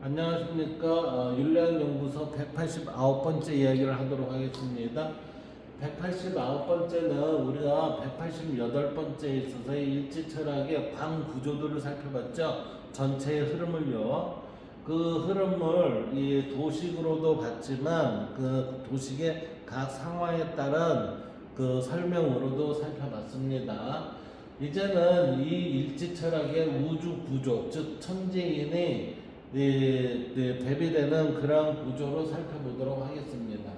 안녕하십니까. 윤리학연구소 189번째 이야기를 하도록 하겠습니다. 189번째는 우리가 188번째에 있어서 일지철학의 광구조도를 살펴봤죠. 전체의 흐름을요. 그 흐름을 이 도식으로도 봤지만 그 도식의 각 상황에 따른 그 설명으로도 살펴봤습니다. 이제는 이 일지철학의 우주 구조, 즉 천지인이 대비되는 그런 구조로 살펴보도록 하겠습니다.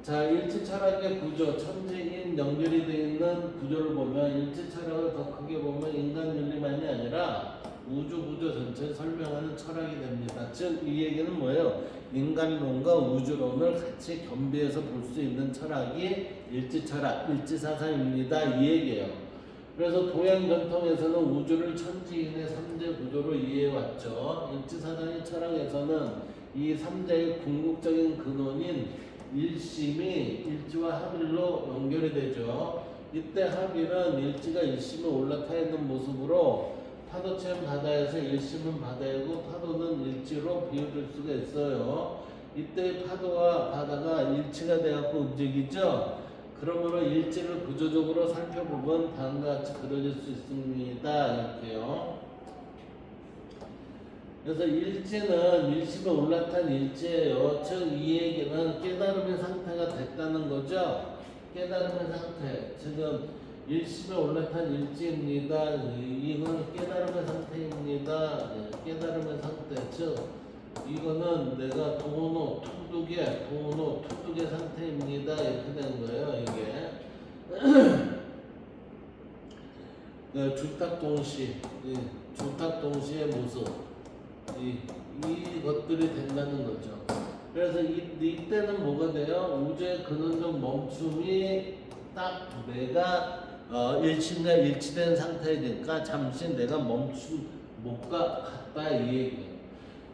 자, 일지철학의 구조, 천지인 연결이 되어 있는 구조를 보면 일지철학을 더 크게 보면 인간윤리만이 아니라 우주 구조 전체를 설명하는 철학이 됩니다. 즉, 이 얘기는 뭐예요? 인간론과 우주론을 같이 겸비해서 볼 수 있는 철학이 일지철학, 일지사상입니다. 이 얘기예요. 그래서 동양 전통에서는 우주를 천지인의 3대 구조로 이해해왔죠. 일지사상의 철학에서는 이 3대의 궁극적인 근원인 일심이 일지와 합일로 연결이 되죠. 이때 합일은 일지가 일심에 올라타 있는 모습으로 파도처럼 바다에서 일심은 바다이고 파도는 일지로 비유될 수가 있어요. 이때 파도와 바다가 일치가 되어서 움직이죠. 그러므로 일지를 구조적으로 살펴보면 다음과 같이 그려질 수 있습니다. 이렇게요. 그래서 일지는 일심에 올라탄 일지예요. 즉, 이 얘기는 깨달음의 상태가 됐다는 거죠. 깨달음의 상태. 지금 일심에 올라탄 일지입니다. 이건 깨달음의 상태입니다. 깨달음의 상태. 즉, 이거는 내가 도노, 투둑의 상태입니다. 이렇게 된 거예요, 이게. 네, 주탁동시의 모습. 이것들이 된다는 거죠. 그래서 이때는 뭐가 돼요? 우주의 근원적 멈춤이 딱 내가 일치가 일치된 상태니까 잠시 내가 못가 갔다 이 얘기예요.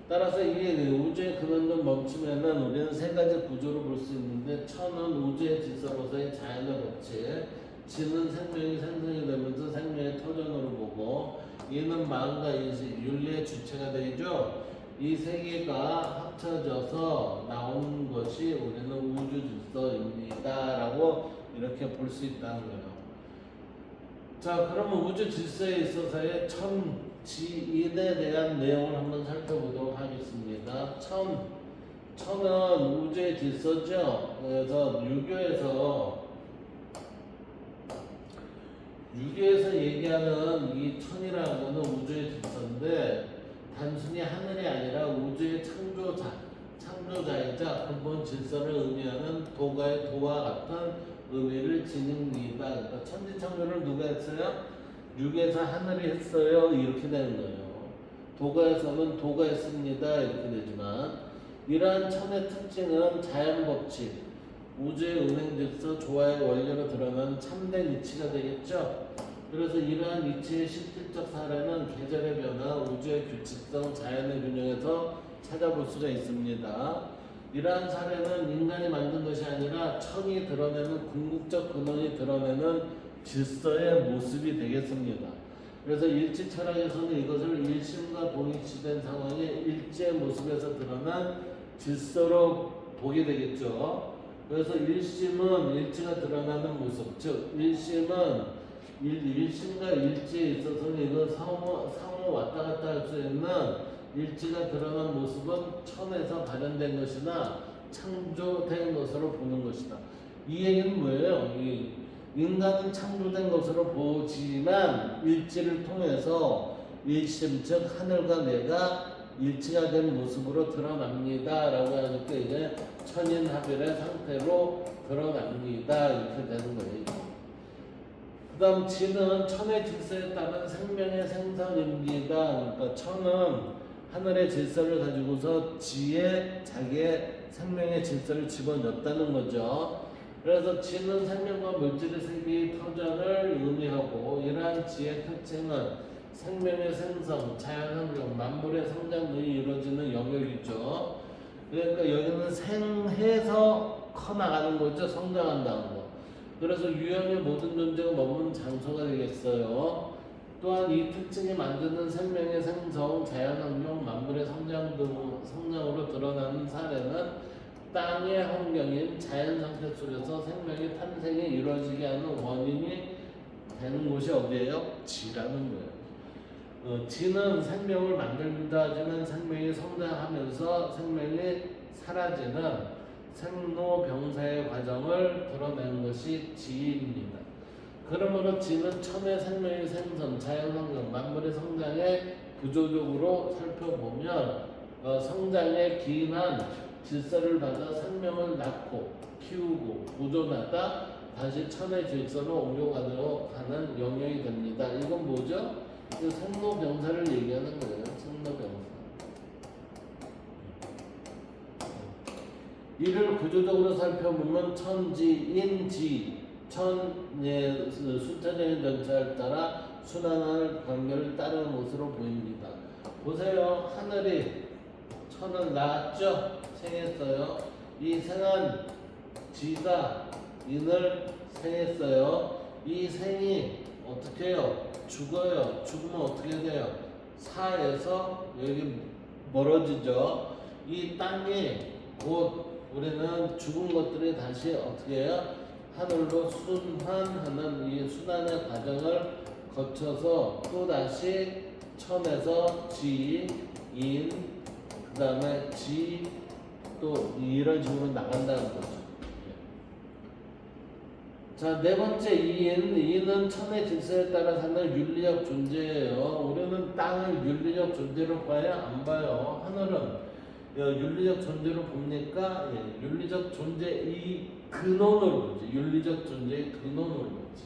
따라서 이 우주의 근원적 멈추면은 우리는 세 가지 구조로 볼 수 있는데, 천은 우주의 질서로서의 자연의 법칙, 지는 생명이 생성이 되면서 생명의 터전으로 보고, 이는 마음과 인식, 윤리의 주체가 되죠. 이 세 개가 합쳐져서 나온 것이 우리는 우주 질서입니다라고 이렇게 볼 수 있다는 거예요. 자, 그러면 우주 질서에 있어서의 천지인에 대한 내용을 한번 살펴보도록 하겠습니다. 천은 우주의 질서죠. 그래서 유교에서 얘기하는 이 천이라는 것은 우주의 질서인데, 단순히 하늘이 아니라 우주의 창조자이자 근본 질서를 의미하는 도가의 도와 같은 의미를 지닙니다. 그러니까 천지창조를 누가 했어요? 유교에서 하늘이 했어요. 이렇게 되는 거예요. 도가에서는 도가 했습니다. 이렇게 되지만, 이러한 천의 특징은 자연법칙, 우주의 운행질서, 조화의 원리로 드러나는 참된 이치가 되겠죠. 그래서 이러한 이치의 실질적 사례는 계절의 변화, 우주의 규칙성, 자연의 균형에서 찾아볼 수가 있습니다. 이러한 사례는 인간이 만든 것이 아니라 천이 드러내는 궁극적 근원이 드러내는 질서의 모습이 되겠습니다. 그래서 일지 철학에서는 이것을 일심과 동일시된 상황의 일지의 모습에서 드러난 질서로 보게 되겠죠. 그래서 일심은 일지가 드러나는 모습, 즉 일심은 일심과 일지에 있어서는 이건 상호 왔다 갔다 할 수 있는 일지가 드러난 모습은 천에서 발현된 것이나 창조된 것으로 보는 것이다. 이 얘기는 뭐예요? 인간은 창조된 것으로 보지만 일지를 통해서 일심, 즉 하늘과 내가 일치가 된 모습으로 드러납니다. 라고 하니까 이제 천인합일의 상태로 드러납니다. 이렇게 되는 거예요. 그 다음 지는 천의 질서에 따른 생명의 생성입니다. 그러니까 천은 하늘의 질서를 가지고서 지에 자기의 생명의 질서를 집어넣었다는 거죠. 그래서 지는 생명과 물질의 세계의 터전을 의미하고, 이러한 지의 특징은 생명의 생성, 자연환경, 만물의 성장 등이 이루어지는 영역이죠. 그러니까 여기는 생해서 커나가는 거죠. 성장한다는 거. 그래서 유형의 모든 존재가 머무는 장소가 되겠어요. 또 또한 이 특징이 만드는 생명의 생성, 자연환경, 만물의 성장으로 드러나는 사례는 땅의 환경인 자연상태 속에서 생명의 탄생이 이루어지게 하는 원인이 되는 곳이 어디예요? 지라는 거예요. 지는 생명을 만든다 하지만 생명이 성장하면서 생명이 사라지는 생로병사의 과정을 드러내는 것이 지입니다. 그러므로 지는 천의 생명의 생선, 자연환경, 만물의 성장에 구조적으로 살펴보면 성장에 기인한 질서를 받아 생명을 낳고 키우고 보존하다 다시 천의 질서로 옮겨가도록 하는 영역이 됩니다. 이건 뭐죠? 생로병사를 얘기하는 거예요. 생로병사. 이를 구조적으로 살펴보면 천지인지 천의 순차적인 전차에 따라 순환할 관계를 따르는 것으로 보입니다. 보세요. 하늘이 천을 낳았죠? 생했어요. 이 생한 지가 인을 생했어요. 이 생이 어떻게 해요? 죽어요. 죽으면 어떻게 돼요? 사에서 여기 멀어지죠. 이 땅이 곧 우리는 죽은 것들이 다시 어떻게 해요? 하늘로 순환하는 이 순환의 과정을 거쳐서 또 다시 천에서 지, 인, 그 다음에 지, 또 이런 식으로 나간다는 거죠. 자, 네 번째 이는 천의 질서에 따라 사는 윤리적 존재예요. 우리는 땅을 윤리적 존재로 봐야 안 봐요. 하늘은 윤리적 존재로 봅니까? 예, 윤리적 존재 이 근원으로 보지. 윤리적 존재의 근원으로 보지.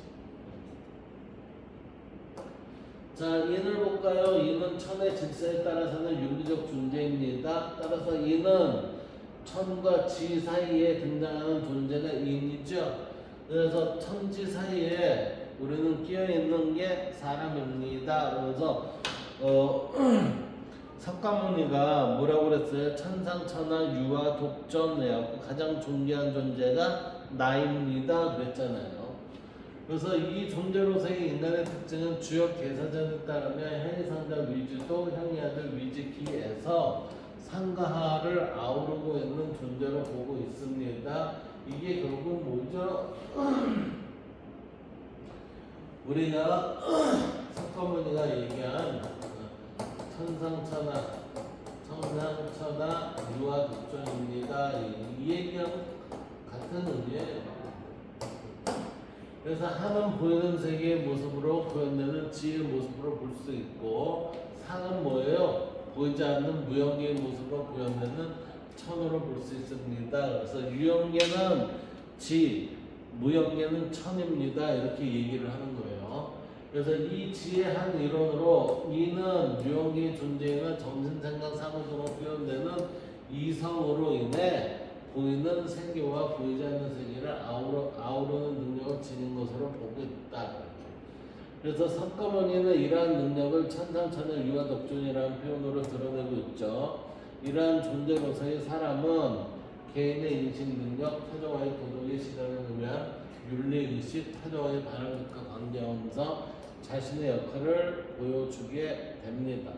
자, 인을 볼까요? 인은 천의 질서에 따라 사는 윤리적 존재입니다. 따라서 인은 천과 지 사이에 등장하는 존재가 인이죠. 그래서 천지 사이에 우리는 끼어 있는 게 사람입니다. 그래서 석가모니가 뭐라고 그랬어요? 천상천하 유아 독전해갖고 가장 존귀한 존재가 나입니다. 그랬잖아요. 그래서 이 존재로서의 인간의 특징은 주역 계사전에 따르면 행위상자 위주도 형이아들 위지기에서 상가하를 아우르고 있는 존재로 보고 있습니다. 이게 결국 뭐죠? 우리가 석가모니가 얘기한 천상천하 유아 독전입니다. 이 얘기랑 같은 의미예요. 그래서 하는 보이는 세계의 모습으로 표현되는 지의 모습으로 볼 수 있고, 상은 뭐예요? 보이지 않는 무형계의 모습으로 표현되는 천으로 볼 수 있습니다. 그래서 유형계는 지, 무형계는 천입니다. 이렇게 얘기를 하는 거예요. 그래서 이 지의 한 이론으로 이는 유형계의 존재나 정신생각 상호로 표현되는 이성으로 인해 보이는 세계와 보이지 않는 세계를 아우르는 능력을 지닌 것으로 보고 있다. 그래서 석가모니는 이러한 능력을 천상천하 유아 독존이라는 표현으로 드러내고 있죠. 이러한 존재로서의 사람은 개인의 인식 능력, 타종와의 도덕의 실현을 의미한 윤리의식, 타종와의 반응과 관계하면서 자신의 역할을 보여주게 됩니다.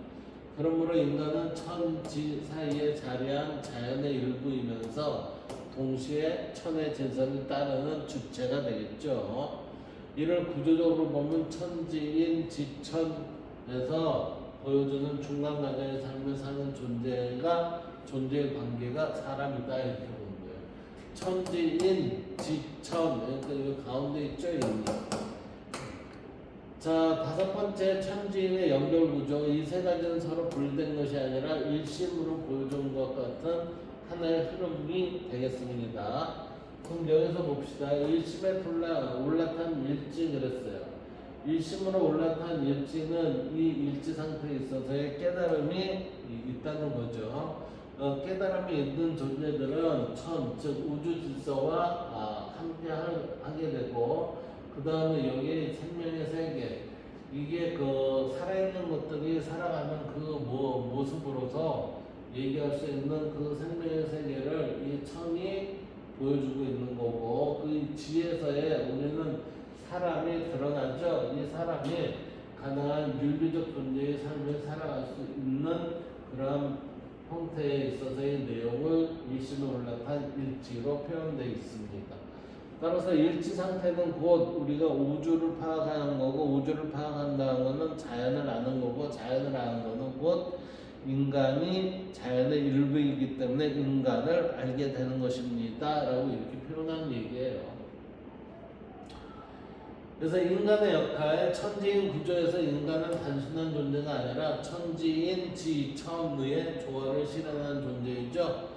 그러므로 인간은 천지 사이에 자리한 자연의 일부이면서 동시에 천의 질서를 따르는 주체가 되겠죠. 이를 구조적으로 보면 천지인 지천에서 보여주는 중간 과정의 삶을 사는 존재의 관계가 사람이다 이렇게 보는 거예요. 천지인 지천, 그러니까 이 가운데 있죠. 인이. 자, 다섯 번째 천지인의 연결 구조. 이 세 가지는 서로 분리된 것이 아니라 일심으로 보여준 것 같은 하나의 흐름이 되겠습니다. 그럼 여기서 봅시다. 일심에 올라탄 일지 그랬어요. 일심으로 올라탄 일지는 이 일지 상태에 있어서의 깨달음이 있다는 거죠. 깨달음이 있는 존재들은 천, 즉 우주 질서와 함께 하게 되고, 그 다음에 여기 생명의 세계, 이게 그 살아있는 것들이 살아가는 그 모습으로서 얘기할 수 있는 그 생명의 세계를 이 천이 보여주고 있는 거고, 그 지에서의 우리는 사람이 드러나죠. 이 사람이 가능한 윤리적 존재의 삶을 살아갈 수 있는 그런 형태에 있어서의 내용을 일심에 올라탄 일지로 표현되어 있습니다. 따라서 일지 상태는 곧 우리가 우주를 파악하는 거고, 우주를 파악한다는 것은 자연을 아는 거고, 자연을 아는 것은 곧 인간이 자연의 일부이기 때문에 인간을 알게 되는 것입니다 라고 이렇게 표현한 얘기예요. 그래서 인간의 역할, 천지인 구조에서 인간은 단순한 존재가 아니라 천지인 지, 천의의 조화를 실현하는 존재이죠.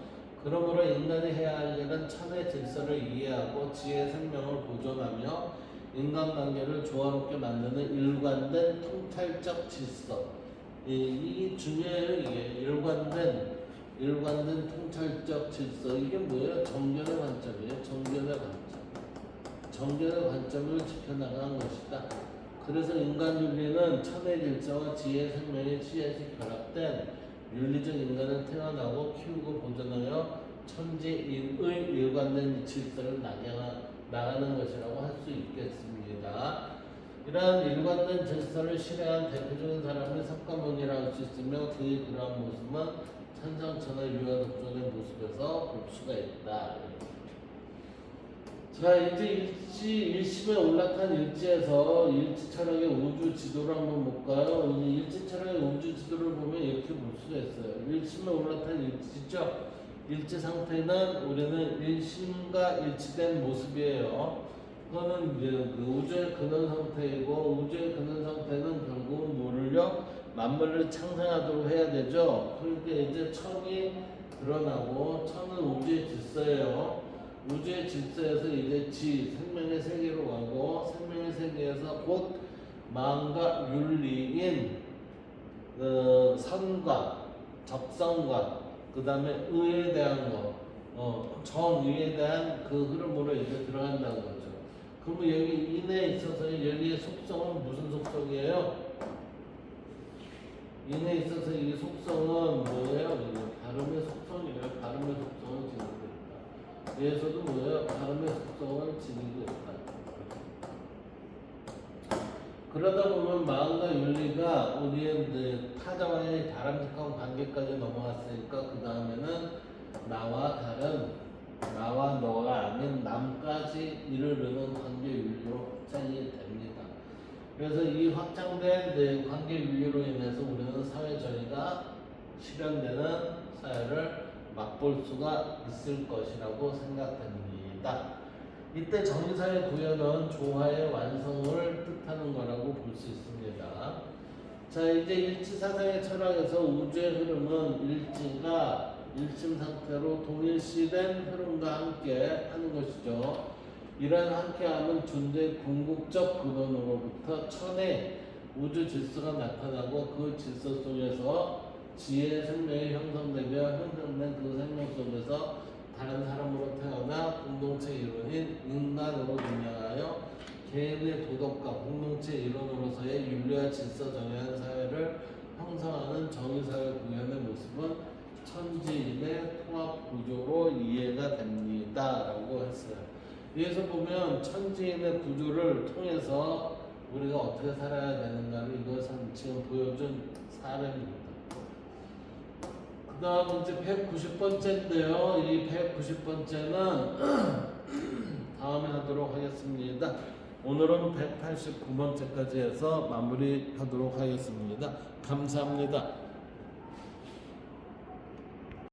그러므로 인간이 해야 할 일은 천의 질서를 이해하고 지의 생명을 보존하며 인간관계를 조화롭게 만드는 일관된 통찰적 질서. 이게 중요해요. 이게 일관된 통찰적 질서. 이게 뭐예요? 정견의 관점이에요. 정견의 관점. 정견의 관점을 지켜나가는 것이다. 그래서 인간 윤리는 천의 질서와 지혜의 생명의 씨앗이 결합된 윤리적 인간을 태어나고 키우고 보존하여 천지인의 일관된 질서를 나가는 것이라고 할 수 있겠습니다. 이러한 일관된 질서를 실행한 대표적인 사람이 석가모니라 할 수 있으며 그의 그러한 모습은 천상천하 유아독존의 모습에서 볼 수가 있다. 자, 이제 일심에 올라탄 일지에서 일지 철학의 우주 지도를 한번 볼까요? 일지 철학의 우주 지도를 보면 이렇게 볼 수가 있어요. 일심에 올라탄 일지죠. 일지 상태는 우리는 일심과 일치된 모습이에요. 그거는 이제 그 우주의 근원 상태이고, 우주의 근원 상태는 결국은 뭐를요? 만물을 창생하도록 해야 되죠. 그러니까 이제 천이 드러나고, 천은 우주의 질서예요. 우주의 질서에서 이제 지, 생명의 세계로 가고, 생명의 세계에서 곧 마음과 윤리인 선과 적성과 그 다음에 의에 대한 거, 정의에 대한 그 흐름으로 이제 들어간다는 거죠. 그러면 여기 인에 있어서 여기의 속성은 무슨 속성이에요? 인에 있어서 이 속성은 뭐예요? 발음의 속성이에요. 발음의 속성은 지금 얘에서도 뭐예요? 발음의 속성을 지니고 있다. 그러다 보면 마음과 윤리가 우리의 타자와의 바람직한 관계까지 넘어갔으니까 그 다음에는 나와 다른, 나와 너가 아닌 남까지 이르르는 관계 윤리로 확장이 됩니다. 그래서 이 확장된 관계 윤리로 인해서 우리는 사회 정의가 실현되는 사회를 맛볼 수가 있을 것이라고 생각됩니다. 이때 정의사의 구현은 조화의 완성을 뜻하는 거라고 볼 수 있습니다. 자, 이제 일지사상의 철학에서 우주의 흐름은 일지가 일심 상태로 동일시된 흐름과 함께 하는 것이죠. 이러한 함께함은 존재의 궁극적 근원으로부터 천의 우주 질서가 나타나고 그 질서 속에서 지혜의 생명이 형성되며 형성된 그 생명 속에서 다른 사람으로 태어나 공동체 일원인 인간으로 등장하여 개인의 도덕과 공동체 일원으로서의 윤리와 질서 정의한 사회를 형성하는 정의사회 구현의 모습은 천지인의 통합 구조로 이해가 됩니다. 라고 했어요. 여기서 보면 천지인의 구조를 통해서 우리가 어떻게 살아야 되는가를 이것은 지금 보여준 사례입니다. 그 다음 이제 190번째인데요. 이 190번째는 다음에 하도록 하겠습니다. 오늘은 189번째까지 해서 마무리하도록 하겠습니다. 감사합니다.